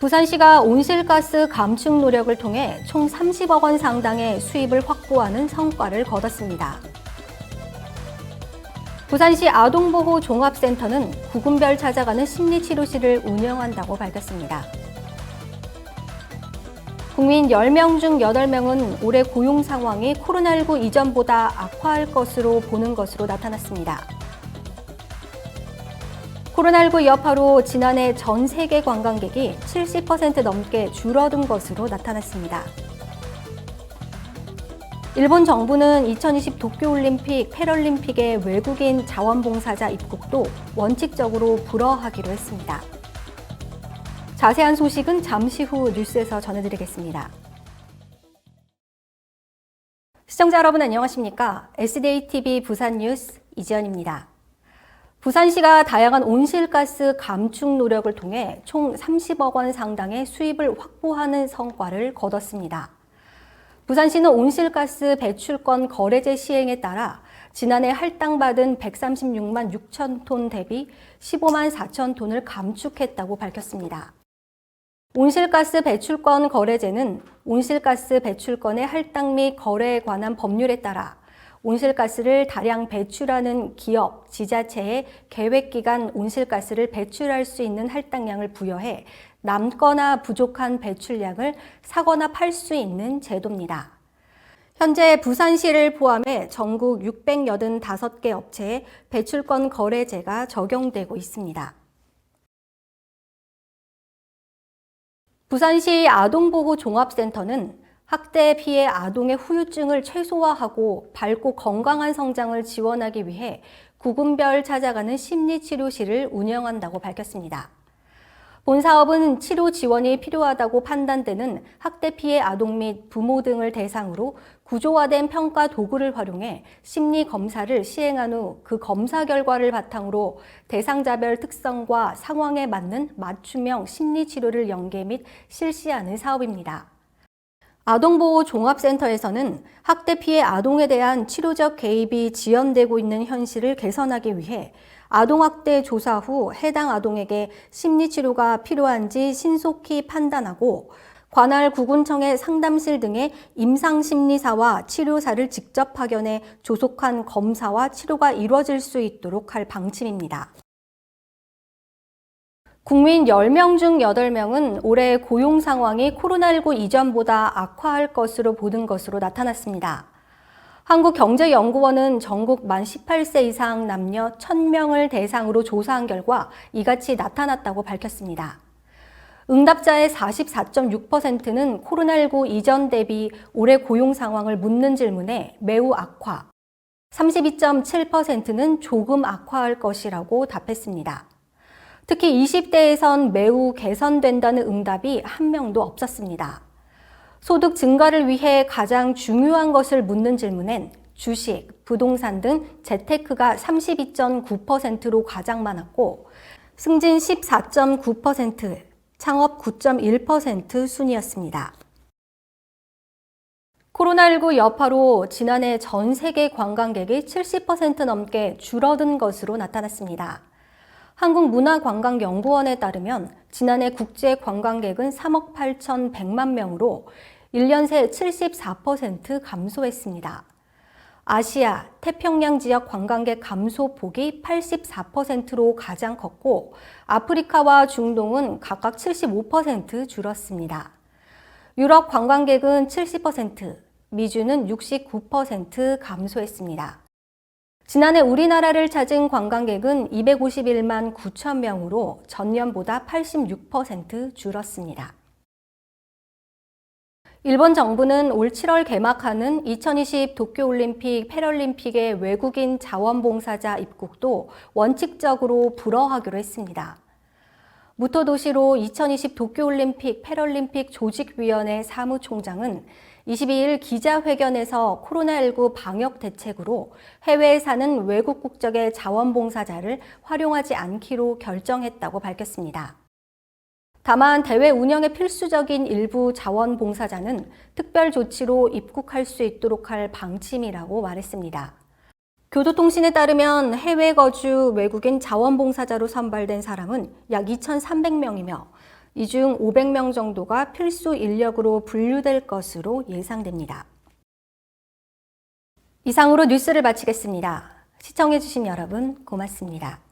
부산시가 온실가스 감축 노력을 통해 총 30억 원 상당의 수입을 확보하는 성과를 거뒀습니다. 부산시 아동보호 종합센터는 구군별 찾아가는 심리치료실을 운영한다고 밝혔습니다. 국민 10명 중 8명은 올해 고용 상황이 코로나19 이전보다 악화할 것으로 보는 것으로 나타났습니다. 코로나19 여파로 지난해 전 세계 관광객이 70% 넘게 줄어든 것으로 나타났습니다. 일본 정부는 2020 도쿄올림픽, 패럴림픽의 외국인 자원봉사자 입국도 원칙적으로 불허하기로 했습니다. 자세한 소식은 잠시 후 뉴스에서 전해드리겠습니다. 시청자 여러분 안녕하십니까? SDATV 부산뉴스 이지연입니다. 부산시가 다양한 온실가스 감축 노력을 통해 총 30억 원 상당의 수입을 확보하는 성과를 거뒀습니다. 부산시는 온실가스 배출권 거래제 시행에 따라 지난해 할당받은 136만 6천 톤 대비 15만 4천 톤을 감축했다고 밝혔습니다. 온실가스 배출권 거래제는 온실가스 배출권의 할당 및 거래에 관한 법률에 따라 온실가스를 다량 배출하는 기업, 지자체에 계획기간 온실가스를 배출할 수 있는 할당량을 부여해 남거나 부족한 배출량을 사거나 팔 수 있는 제도입니다. 현재 부산시를 포함해 전국 685개 업체에 배출권 거래제가 적용되고 있습니다. 부산시 아동보호 종합센터는 학대 피해 아동의 후유증을 최소화하고 밝고 건강한 성장을 지원하기 위해 구군별 찾아가는 심리치료실을 운영한다고 밝혔습니다. 본 사업은 치료 지원이 필요하다고 판단되는 학대 피해 아동 및 부모 등을 대상으로 구조화된 평가 도구를 활용해 심리 검사를 시행한 후 그 검사 결과를 바탕으로 대상자별 특성과 상황에 맞는 맞춤형 심리치료를 연계 및 실시하는 사업입니다. 아동보호 종합센터에서는 학대 피해 아동에 대한 치료적 개입이 지연되고 있는 현실을 개선하기 위해 아동학대 조사 후 해당 아동에게 심리치료가 필요한지 신속히 판단하고 관할 구군청의 상담실 등의 임상심리사와 치료사를 직접 파견해 조속한 검사와 치료가 이루어질 수 있도록 할 방침입니다. 국민 10명 중 8명은 올해 고용 상황이 코로나19 이전보다 악화할 것으로 보는 것으로 나타났습니다. 한국경제연구원은 전국 만 18세 이상 남녀 1,000명을 대상으로 조사한 결과 이같이 나타났다고 밝혔습니다. 응답자의 44.6%는 코로나19 이전 대비 올해 고용 상황을 묻는 질문에 매우 악화, 32.7%는 조금 악화할 것이라고 답했습니다. 특히 20대에선 매우 개선된다는 응답이 한 명도 없었습니다. 소득 증가를 위해 가장 중요한 것을 묻는 질문엔 주식, 부동산 등 재테크가 32.9%로 가장 많았고 승진 14.9%, 창업 9.1% 순이었습니다. 코로나19 여파로 지난해 전 세계 관광객이 70% 넘게 줄어든 것으로 나타났습니다. 한국문화관광연구원에 따르면 지난해 국제 관광객은 3억 8,100만 명으로 1년 새 74% 감소했습니다. 아시아, 태평양 지역 관광객 감소폭이 84%로 가장 컸고 아프리카와 중동은 각각 75% 줄었습니다. 유럽 관광객은 70%, 미주는 69% 감소했습니다. 지난해 우리나라를 찾은 관광객은 251만 9천 명으로 전년보다 86% 줄었습니다. 일본 정부는 올 7월 개막하는 2020 도쿄올림픽, 패럴림픽의 외국인 자원봉사자 입국도 원칙적으로 불허하기로 했습니다. 무토도시로 2020 도쿄올림픽, 패럴림픽 조직위원회 사무총장은 22일 기자회견에서 코로나19 방역 대책으로 해외에 사는 외국 국적의 자원봉사자를 활용하지 않기로 결정했다고 밝혔습니다. 다만 대회 운영에 필수적인 일부 자원봉사자는 특별 조치로 입국할 수 있도록 할 방침이라고 말했습니다. 교도통신에 따르면 해외 거주 외국인 자원봉사자로 선발된 사람은 약 2,300명이며 이 중 500명 정도가 필수 인력으로 분류될 것으로 예상됩니다. 이상으로 뉴스를 마치겠습니다. 시청해주신 여러분 고맙습니다.